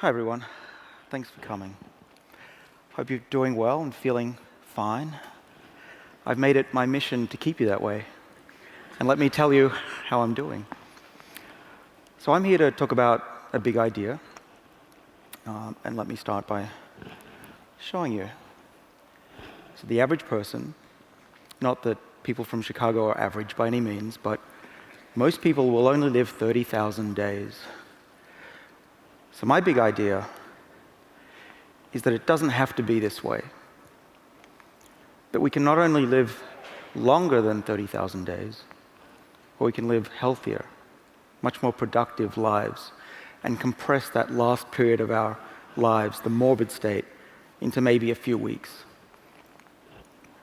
Hi, everyone. Thanks for coming. Hope you're doing well and feeling fine. I've made it my mission to keep you that way. And let me tell you how I'm doing. So I'm here to talk about a big idea. And let me start by showing you. So the average person, not that people from Chicago are average by any means, but most people will only live 30,000 days. So my big idea is that it doesn't have to be this way. That we can not only live longer than 30,000 days, but we can live healthier, much more productive lives, and compress that last period of our lives, the morbid state, into maybe a few weeks.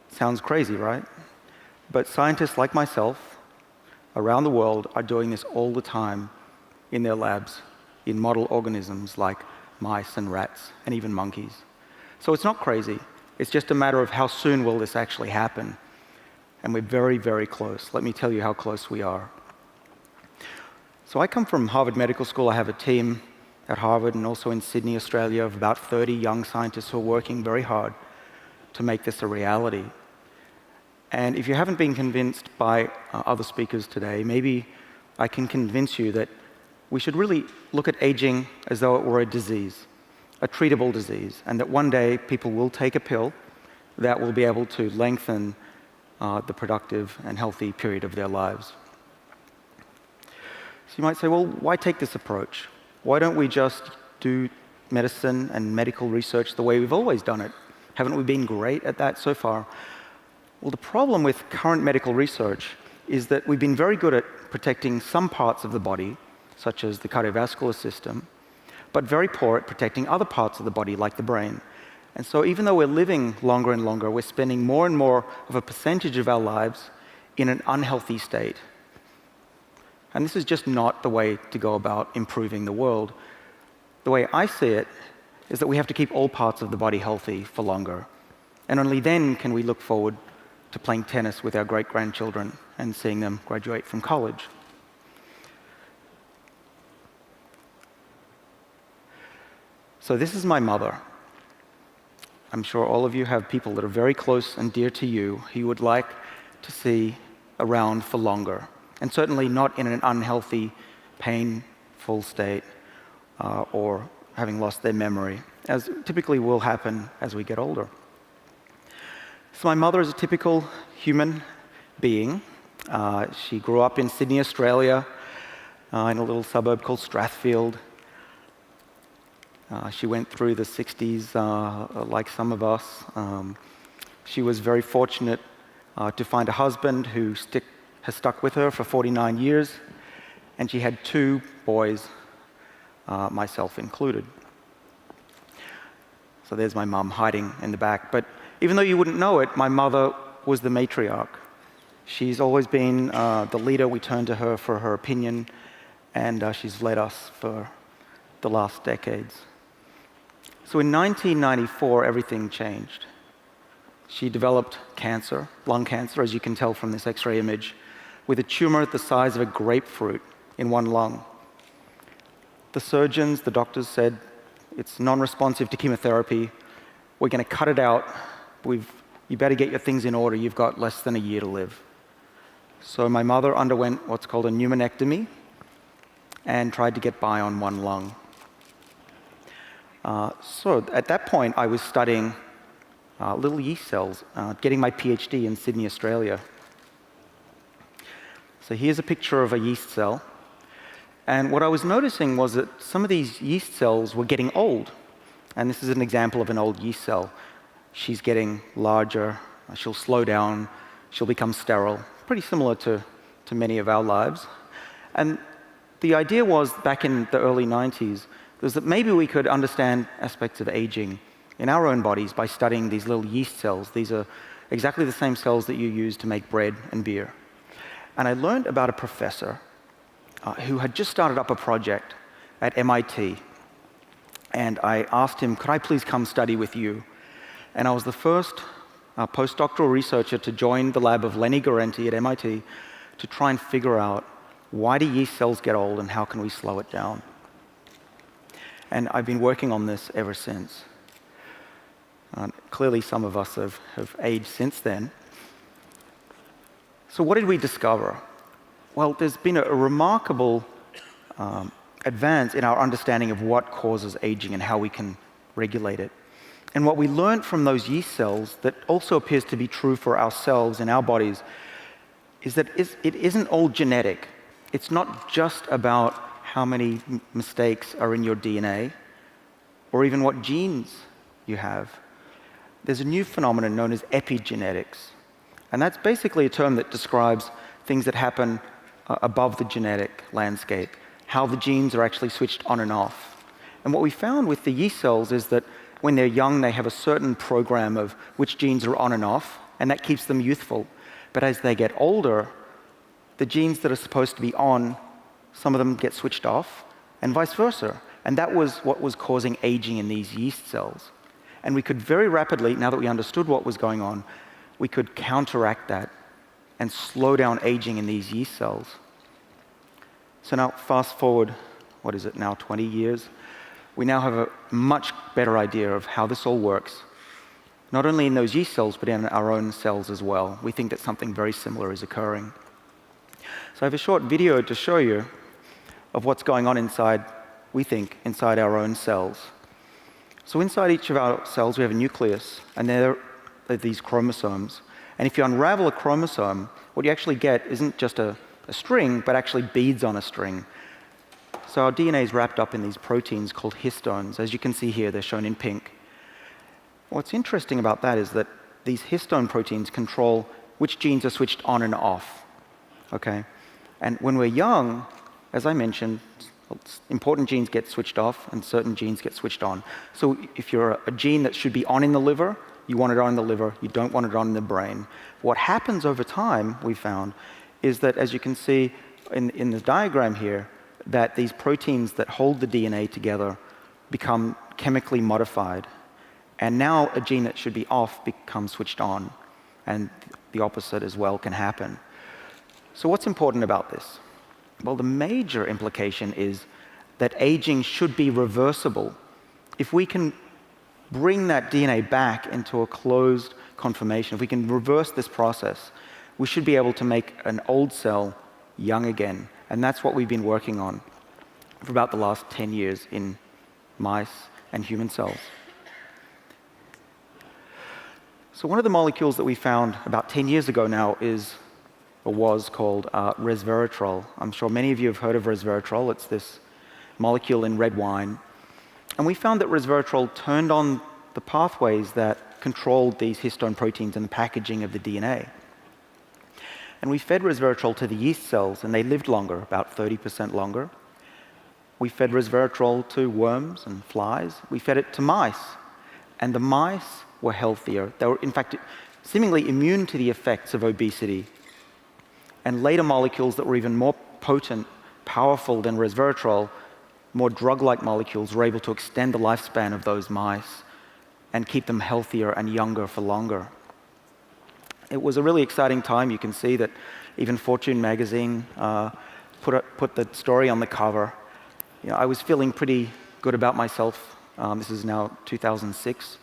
Sounds crazy, right? But scientists like myself around the world are doing this all the time in their labs, in model organisms like mice and rats and even monkeys. So it's not crazy. It's just a matter of how soon will this actually happen. And we're very, very close. Let me tell you how close we are. So I come from Harvard Medical School. I have a team at Harvard and also in Sydney, Australia, of about 30 young scientists who are working very hard to make this a reality. And if you haven't been convinced by other speakers today, maybe I can convince you that we should really look at aging as though it were a disease, a treatable disease, and that one day people will take a pill that will be able to lengthen the productive and healthy period of their lives. So you might say, well, why take this approach? Why don't we just do medicine and medical research the way we've always done it? Haven't we been great at that so far? Well, the problem with current medical research is that we've been very good at protecting some parts of the body, such as the cardiovascular system, but very poor at protecting other parts of the body, like the brain. And so even though we're living longer and longer, we're spending more and more of a percentage of our lives in an unhealthy state. And this is just not the way to go about improving the world. The way I see it is that we have to keep all parts of the body healthy for longer. And only then can we look forward to playing tennis with our great-grandchildren and seeing them graduate from college. So this is my mother. I'm sure all of you have people that are very close and dear to you who you would like to see around for longer, and certainly not in an unhealthy, painful state or having lost their memory, as typically will happen as we get older. So my mother is a typical human being. She grew up in Sydney, Australia, in a little suburb called Strathfield. She went through the 60s like some of us. She was very fortunate to find a husband who has stuck with her for 49 years, and she had 2 boys, myself included. So there's my mum hiding in the back. But even though you wouldn't know it, my mother was the matriarch. She's always been the leader. We turn to her for her opinion, and she's led us for the last decades. So in 1994, everything changed. She developed cancer, lung cancer, as you can tell from this X-ray image, with a tumor the size of a grapefruit in one lung. The surgeons, the doctors said, it's non-responsive to chemotherapy. We're going to cut it out. You better get your things in order. You've got less than a year to live. So my mother underwent what's called a pneumonectomy and tried to get by on one lung. So at that point, I was studying little yeast cells, getting my PhD in Sydney, Australia. So here's a picture of a yeast cell. And what I was noticing was that some of these yeast cells were getting old. And this is an example of an old yeast cell. She's getting larger, she'll slow down, she'll become sterile, pretty similar to many of our lives. And the idea was, back in the early 90s, was that maybe we could understand aspects of aging in our own bodies by studying these little yeast cells. These are exactly the same cells that you use to make bread and beer. And I learned about a professor who had just started up a project at MIT. And I asked him, could I please come study with you? And I was the first postdoctoral researcher to join the lab of Lenny Guarente at MIT to try and figure out, why do yeast cells get old and how can we slow it down? And I've been working on this ever since. Clearly, some of us have aged since then. So what did we discover? Well, there's been a remarkable advance in our understanding of what causes aging and how we can regulate it. And what we learned from those yeast cells that also appears to be true for ourselves and our bodies is that it isn't all genetic. It's not just about how many mistakes are in your DNA or even what genes you have. There's a new phenomenon known as epigenetics. And that's basically a term that describes things that happen above the genetic landscape, how the genes are actually switched on and off. And what we found with the yeast cells is that when they're young, they have a certain program of which genes are on and off, and that keeps them youthful. But as they get older, the genes that are supposed to be on, some of them get switched off, and vice versa. And that was what was causing aging in these yeast cells. And we could very rapidly, now that we understood what was going on, we could counteract that and slow down aging in these yeast cells. So now, fast forward, 20 years? We now have a much better idea of how this all works, not only in those yeast cells, but in our own cells as well. We think that something very similar is occurring. So I have a short video to show you of what's going on inside, we think, inside our own cells. So inside each of our cells, we have a nucleus, and there are these chromosomes. And if you unravel a chromosome, what you actually get isn't just a string, but actually beads on a string. So our DNA is wrapped up in these proteins called histones. As you can see here, they're shown in pink. What's interesting about that is that these histone proteins control which genes are switched on and off. Okay? And when we're young, as I mentioned, important genes get switched off and certain genes get switched on. So if you're a gene that should be on in the liver, you want it on in the liver, you don't want it on in the brain. What happens over time, we found, is that, as you can see in the diagram here, that these proteins that hold the DNA together become chemically modified. And now a gene that should be off becomes switched on. And the opposite as well can happen. So what's important about this? Well, the major implication is that aging should be reversible. If we can bring that DNA back into a closed conformation, if we can reverse this process, we should be able to make an old cell young again. And that's what we've been working on for about the last 10 years in mice and human cells. So one of the molecules that we found about 10 years ago now was called resveratrol. I'm sure many of you have heard of resveratrol. It's this molecule in red wine. And we found that resveratrol turned on the pathways that controlled these histone proteins and the packaging of the DNA. And we fed resveratrol to the yeast cells, and they lived longer, about 30% longer. We fed resveratrol to worms and flies. We fed it to mice, and the mice were healthier. They were, in fact, seemingly immune to the effects of obesity. And later molecules that were even more potent, powerful than resveratrol, more drug-like molecules, were able to extend the lifespan of those mice and keep them healthier and younger for longer. It was a really exciting time. You can see that even Fortune magazine put the story on the cover. You know, I was feeling pretty good about myself. This is now 2006.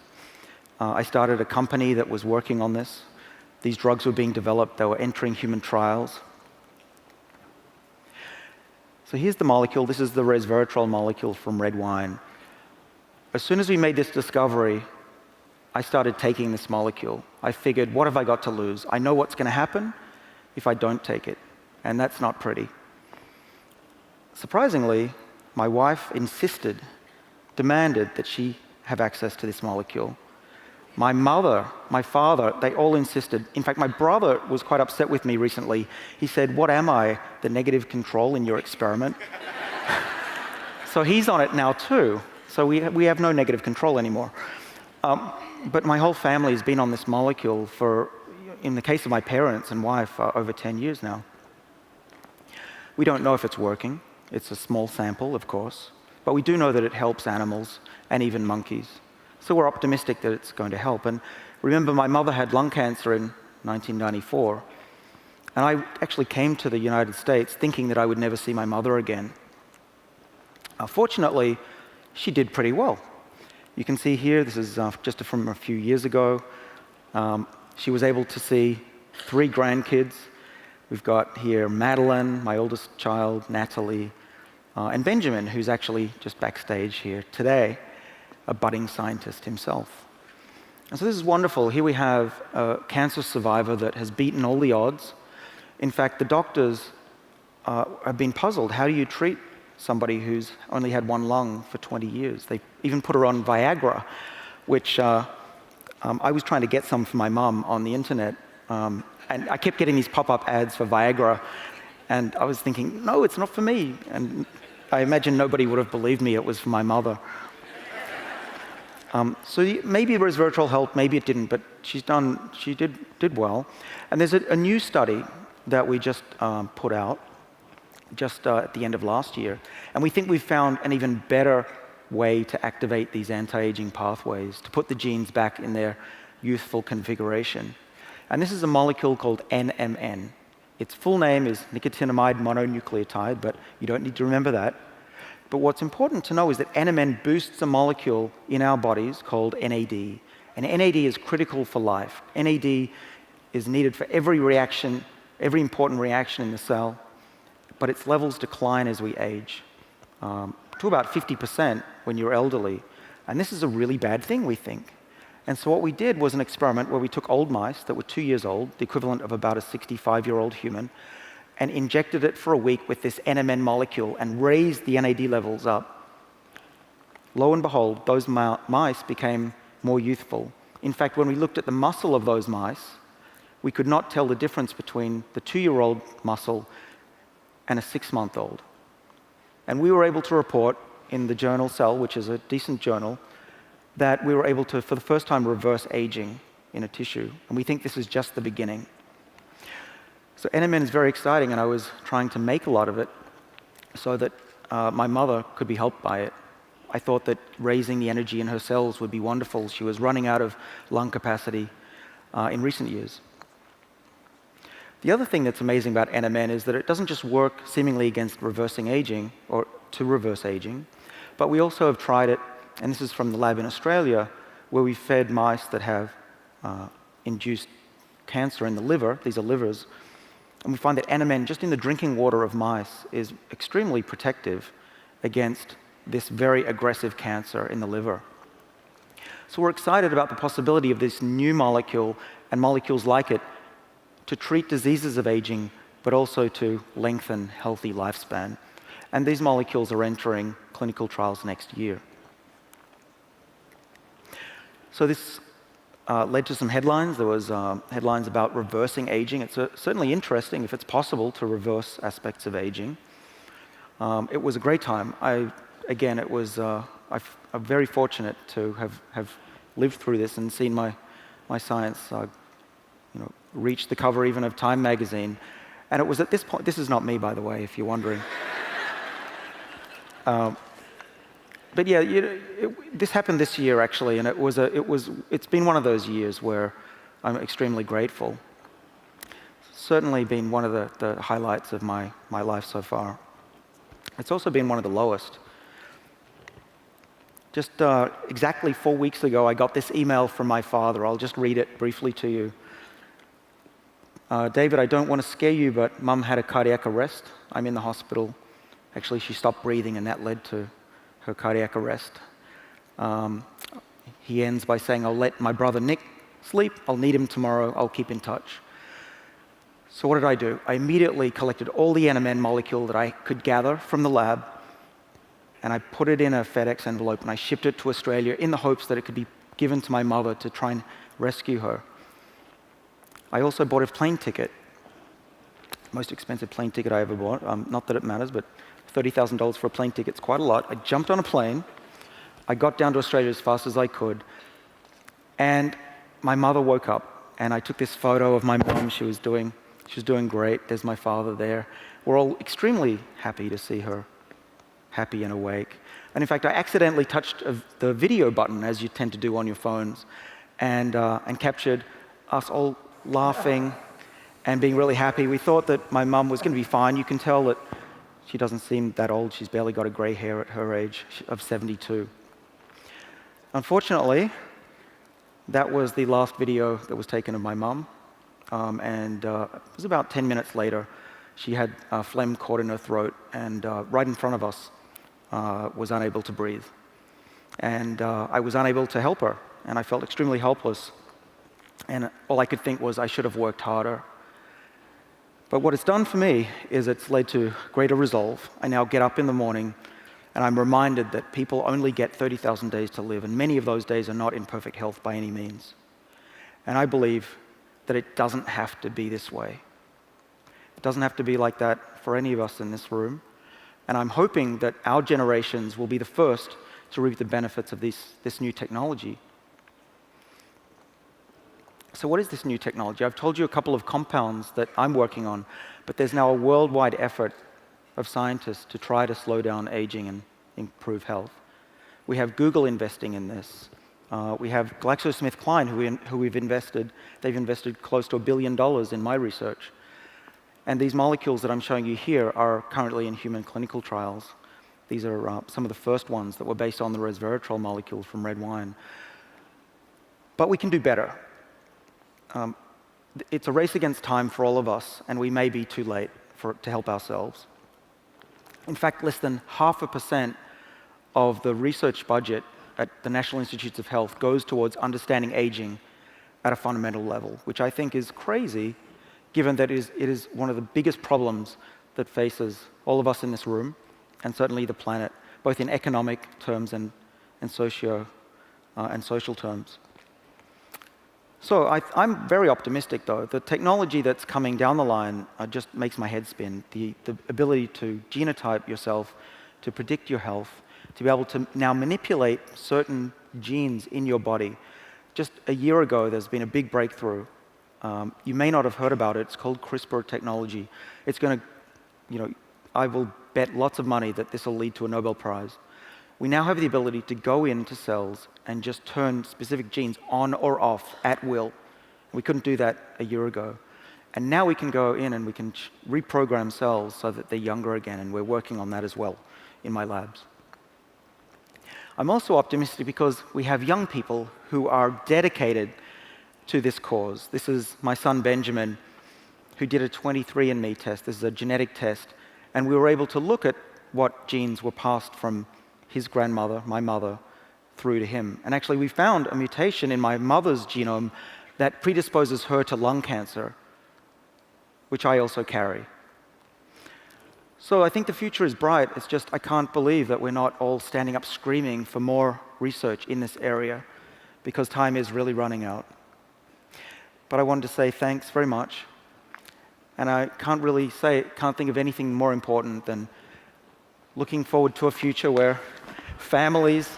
I started a company that was working on this. These drugs were being developed. They were entering human trials. So here's the molecule. This is the resveratrol molecule from red wine. As soon as we made this discovery, I started taking this molecule. I figured, what have I got to lose? I know what's going to happen if I don't take it, and that's not pretty. Surprisingly, my wife demanded that she have access to this molecule. My mother, my father, they all insisted. In fact, my brother was quite upset with me recently. He said, "What am I, the negative control in your experiment?" So he's on it now too. So we have no negative control anymore. But my whole family has been on this molecule for, in the case of my parents and wife, over 10 years now. We don't know if it's working. It's a small sample, of course. But we do know that it helps animals and even monkeys. So we're optimistic that it's going to help. And remember, my mother had lung cancer in 1994. And I actually came to the United States thinking that I would never see my mother again. Fortunately, she did pretty well. You can see here, this is just from a few years ago. She was able to see 3 grandkids. We've got here Madeline, my oldest child, Natalie, and Benjamin, who's actually just backstage here today, a budding scientist himself. And so this is wonderful. Here we have a cancer survivor that has beaten all the odds. In fact, the doctors have been puzzled. How do you treat somebody who's only had one lung for 20 years? They even put her on Viagra, which I was trying to get some for my mom on the internet. And I kept getting these pop-up ads for Viagra. And I was thinking, no, it's not for me. And I imagine nobody would have believed me it was for my mother. So maybe resveratrol helped, maybe it didn't, but she did well. And there's a new study that we just put out just at the end of last year. And we think we've found an even better way to activate these anti-aging pathways, to put the genes back in their youthful configuration. And this is a molecule called NMN. Its full name is nicotinamide mononucleotide, but you don't need to remember that. But what's important to know is that NMN boosts a molecule in our bodies called NAD. And NAD is critical for life. NAD is needed for every reaction, every important reaction in the cell, but its levels decline as we age, to about 50% when you're elderly. And this is a really bad thing, we think. And so what we did was an experiment where we took old mice that were 2 years old, the equivalent of about a 65-year-old human, and injected it for a week with this NMN molecule and raised the NAD levels up. Lo and behold, those mice became more youthful. In fact, when we looked at the muscle of those mice, we could not tell the difference between the 2-year-old muscle and a 6-month-old. And we were able to report in the journal Cell, which is a decent journal, that we were able to, for the first time, reverse aging in a tissue. And we think this is just the beginning. So NMN is very exciting, and I was trying to make a lot of it so that my mother could be helped by it. I thought that raising the energy in her cells would be wonderful. She was running out of lung capacity in recent years. The other thing that's amazing about NMN is that it doesn't just work seemingly against reversing aging, or to reverse aging, but we also have tried it, and this is from the lab in Australia, where we fed mice that have induced cancer in the liver. These are livers. And we find that NMN, just in the drinking water of mice, is extremely protective against this very aggressive cancer in the liver. So we're excited about the possibility of this new molecule and molecules like it to treat diseases of aging, but also to lengthen healthy lifespan. And these molecules are entering clinical trials next year. So this led to some headlines. There was headlines about reversing aging. It's certainly interesting if it's possible to reverse aspects of aging. It was a great time. I'm very fortunate to have lived through this and seen my science reach the cover even of Time magazine. And it was at this point, this is not me, by the way, if you're wondering. But yeah, this happened this year actually, and it's been one of those years where I'm extremely grateful. Certainly been one of the highlights of my life so far. It's also been one of the lowest. Just exactly 4 weeks ago, I got this email from my father. I'll just read it briefly to you. David, I don't want to scare you, but Mum had a cardiac arrest. I'm in the hospital. Actually, she stopped breathing, and that led to her cardiac arrest. He ends by saying, I'll let my brother Nick sleep. I'll need him tomorrow. I'll keep in touch. So what did I do? I immediately collected all the NMN molecule that I could gather from the lab, and I put it in a FedEx envelope, and I shipped it to Australia in the hopes that it could be given to my mother to try and rescue her. I also bought a plane ticket, most expensive plane ticket I ever bought. Not that it matters, but $30,000 for a plane ticket is quite a lot. I jumped on a plane. I got down to Australia as fast as I could. And my mother woke up, and I took this photo of my mom. She was doing great. There's my father there. We're all extremely happy to see her happy and awake. And in fact, I accidentally touched the video button, as you tend to do on your phones, and captured us all laughing and being really happy. We thought that my mum was going to be fine. You can tell that She doesn't seem that old. She's barely got a gray hair at her age of 72. Unfortunately, that was the last video that was taken of my mum. It was about 10 minutes later. She had phlegm caught in her throat, and right in front of us was unable to breathe. And I was unable to help her, and I felt extremely helpless. And all I could think was I should have worked harder. But what it's done for me is it's led to greater resolve. I now get up in the morning, and I'm reminded that people only get 30,000 days to live, and many of those days are not in perfect health by any means. And I believe that it doesn't have to be this way. It doesn't have to be like that for any of us in this room. And I'm hoping that our generations will be the first to reap the benefits of this new technology. So what is this new technology? I've told you a couple of compounds that I'm working on, but there's now a worldwide effort of scientists to try to slow down aging and improve health. We have Google investing in this. We have GlaxoSmithKline, who we've invested. They've invested close to $1 billion in my research. And these molecules that I'm showing you here are currently in human clinical trials. These are some of the first ones that were based on the resveratrol molecule from red wine. But we can do better. It's a race against time for all of us, and we may be too late to help ourselves. In fact, less than 0.5% of the research budget at the National Institutes of Health goes towards understanding aging at a fundamental level, which I think is crazy, given that it is one of the biggest problems that faces all of us in this room, and certainly the planet, both in economic terms and social terms. So I'm very optimistic, though. The technology that's coming down the line just makes my head spin. The ability to genotype yourself, to predict your health, to be able to now manipulate certain genes in your body. Just a year ago, there's been a big breakthrough. You may not have heard about it. It's called CRISPR technology. It's going to, I will bet lots of money that this will lead to a Nobel Prize. We now have the ability to go into cells and just turn specific genes on or off at will. We couldn't do that a year ago. And now we can go in and we can reprogram cells so that they're younger again, and we're working on that as well in my labs. I'm also optimistic because we have young people who are dedicated to this cause. This is my son Benjamin, who did a 23andMe test. This is a genetic test. And we were able to look at what genes were passed from his grandmother, my mother, through to him. And actually, we found a mutation in my mother's genome that predisposes her to lung cancer, which I also carry. So I think the future is bright. It's just I can't believe that we're not all standing up screaming for more research in this area, because time is really running out. But I wanted to say thanks very much. And I can't think of anything more important than looking forward to a future where families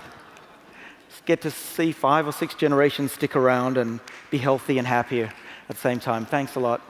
get to see 5 or 6 generations stick around and be healthy and happier at the same time. Thanks a lot.